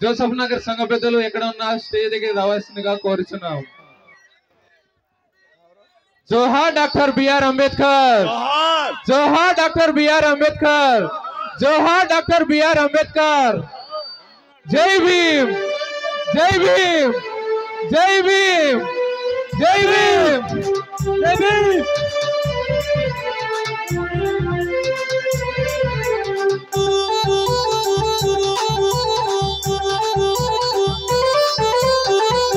Joseph Nagar సంఘ పెద్దలు ఎక్కడ ఉన్న స్టేజ్ దగ్గర రావాల్సిందిగా కోరుచున్నాం. జోహార్ డాక్టర్ బిఆర్ అంబేద్కర్, జోహార్ డాక్టర్ బిఆర్ అంబేద్కర్, జోహార్ డాక్టర్ బిఆర్ అంబేద్కర్. జై భీమ్, జై భీమ్, జై భీమ్, జై భీమ్, జై భీమ్.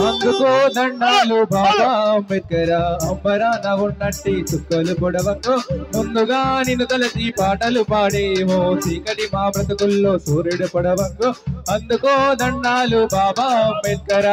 అందుకో దండాలు బాబా అంబేద్కర్, అంబరాన ఉన్నట్టి చుక్కలు పొడవకు, ముందుగా నిన్ను తలచి పాటలు పాడేమో చీకటి మా బ్రతుకుల్లో సూర్యుడు పొడవకు. అందుకో దండాలు బాబా అంబేద్కర్.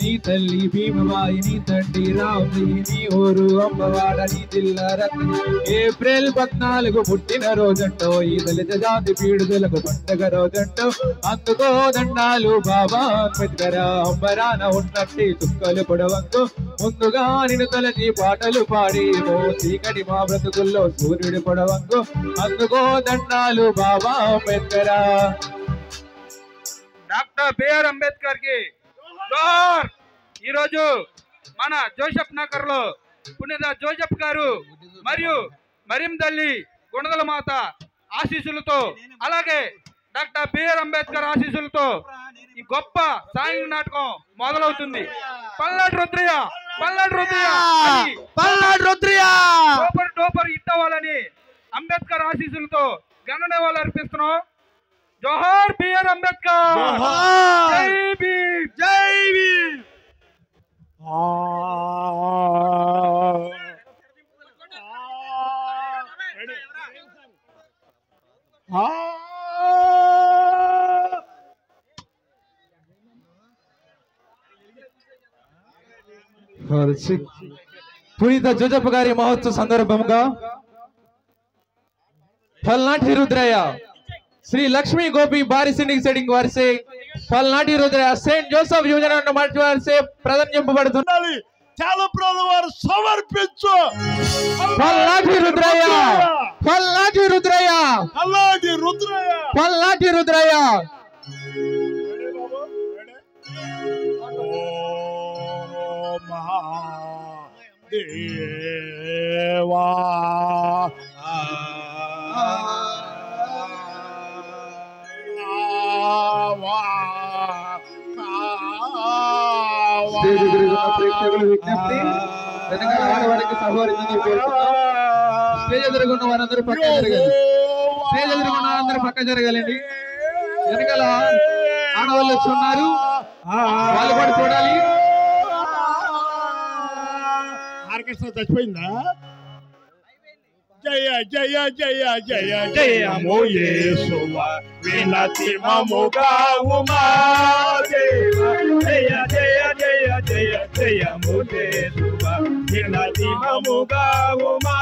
నీ తల్లి భీమబాయి, నీ తండ్రి రామ్జీ, నీ ఊరు అమ్మవాడ, నీ జిల్లా రత్న. ఏప్రిల్ 14 పుట్టిన రోజంటో ఈ దళిత జాతి పీడుదలకు పండగ రోజంటో. అందుకో దండాలు బాబా అంబేద్కర్, అంబరాన ఉన్నట్టి చుక్కలు పొడవంకు, ముందుగా నిన్ను తలచి పాటలు పాడి చీకటి మా బ్రతుకుల్లో సూర్యుడు పొడవంకు. అందుకో దండాలు బాబా అంబేద్కర్. డాక్టర్ బిఆర్ అంబేద్కర్ కి జోహార్. ఈరోజు మన జోసెఫ్ నగర్ లో పుణ్యద జోసెఫ్ గారు మరియు మరియం తల్లి గుణదల మాత ఆశీస్సులతో, అలాగే డాక్టర్ బిఆర్ అంబేద్కర్ ఆశీస్సులతో ఈ గొప్ప సాంఘిక నాటకం మొదలవుతుంది. Palnadu Rudrayya, Palnadu Rudrayya, Palnadu Rudrayya duper duper hit అవ్వాలని అంబేద్కర్ ఆశీస్సులతో ఘన నివాళులు అర్పిస్తున్నాం. జోహార్ బిఆర్ అంబేద్కర్, జై భీమ్, జై భీమ్. పునీత జోజప్ప గారి మహోత్సవ సందర్భంగా పల్నాటి రుద్రయ్య శ్రీ లక్ష్మీ గోపి బారి సిండింగ్ సెటింగ్ వారి से పల్నాటి రుద్రయ్య సెయింట్ జోసెఫ్ యువజన మండలి వారి से ప్రదానింపబడుతున్నది. చాలా ప్రభువారు సమర్పించు. పల్నాటి రుద్రయ్య, పల్నాటి రుద్రయ్య, పల్నాటి రుద్రయ్య, పల్నాటి రుద్రయ్య. దేవా ప్రేక్షకుల విజ్ఞప్తి, వెనకాల ఆడవారికి సహకరించని కోరుతున్నాం. స్టేజ్ ఎదురుగున్న వారందరూ పక్క జరగాలి, స్టేజ్ ఎదురుగున్న వారందరూ పక్క జరగాలండి. వెనకాల ఆడవాళ్ళు వచ్చి ఉన్నారు, వాళ్ళు కూడా చూడాలి. ఆర్కెస్ట్రా చచ్చిపోయిందా? జయ జయ జయ జయ జయము యేసువా, వినతి మముగావుమా దేవా. జయ జయ జయ జయ జయము యేసువా, వినతి మముగావుమా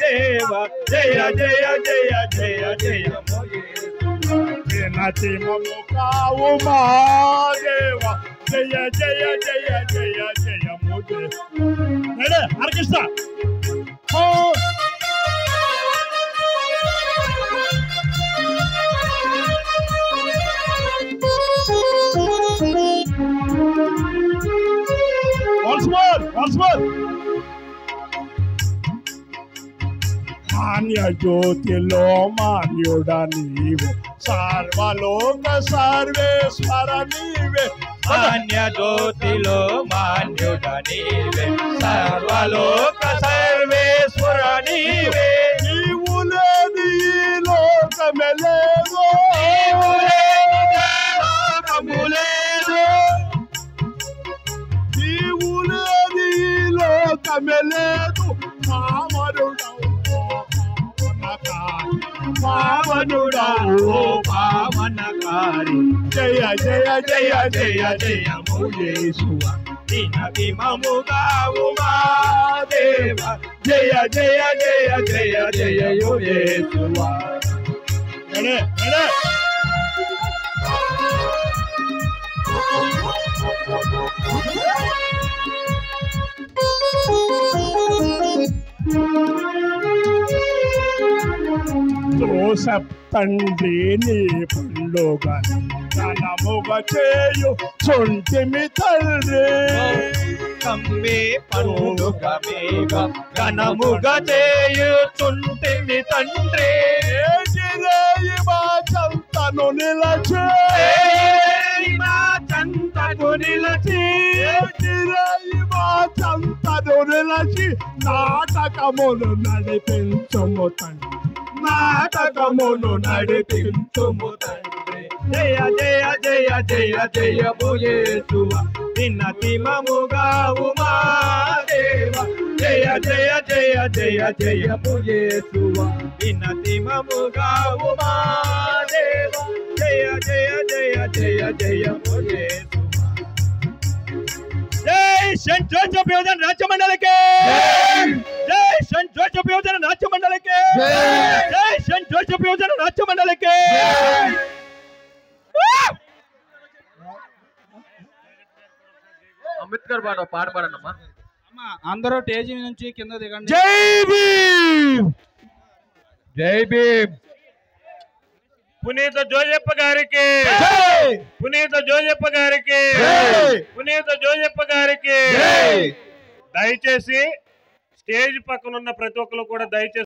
దేవా. జయ జయ జయ జయ జయము యేసువా, వినతి మముగావుమా దేవా. జయ జయ జయ జయ జయము యేసువా. ఆర్కెస్ట్రా మాన్య జ్యోతిలో మాన్యుడా నీవే, సర్వలోక సర్వేశ్వర నీవే. మాన్య జ్యోతిలో మాన్యుడా నీవే, సర్వలోక సర్వేశ్వర నీవే. నీవు లేని ఈ లోకమే లేదు, నీవు లేని లోకము లేదు. నీవు లేని ఈ లోకమే లేదు. పావనుడవు పావనకారి, జయ జయ జయ జయ జయము యేసువా, దినదిమముగావు మా దేవ జయ జయ జయ జయ జయ యేసువా జోసెఫ్ తండ్రి నీ పండుగ ఘనముగ చేయు చుంటిమి తండ్రి కమ్మే పండుగ మేఘ ఘనముగా చేయుచుంటిమి తండ్రి ఏటిరేయి మా చెంతను నిలచి మా చెంతకు నిలచి ఏటిరేయి మా చెంతను నిలచి నాటకమును నడిపించుము తండ్రి నాటకమును నడిపించుము తండ్రి జయ జయ జయ జయ జయము యేసువా దినదిమముగావు మా దేవ జయ జయ జయ జయ జయము యేసువా దినదిమముగావు మా దేవ జయ జయ జయ జయ జయము యేసువా జై సెంట్ జోసెఫ్ యోజన రాజ్య మండలికి జై సెంట్ జోసెఫ్ యోజన రాజ్య మండలికి జై సెంట్ జోసెఫ్ యోజన రాజ్య మండలికి అంబేద్కర్ పాట పాడనమ్మా. అమ్మా అందరూ స్టేజీ నుంచి కింద దిగండి. జై భీమ్ జై భీమ్. పునీత జోసెఫ్ గారికి పునీత జోసెఫ్ గారికి పునీత జోసెఫ్ గారికి దయచేసి స్టేజ్ పక్కన ఉన్న ప్రతి ఒక్కరు కూడా దయచేసి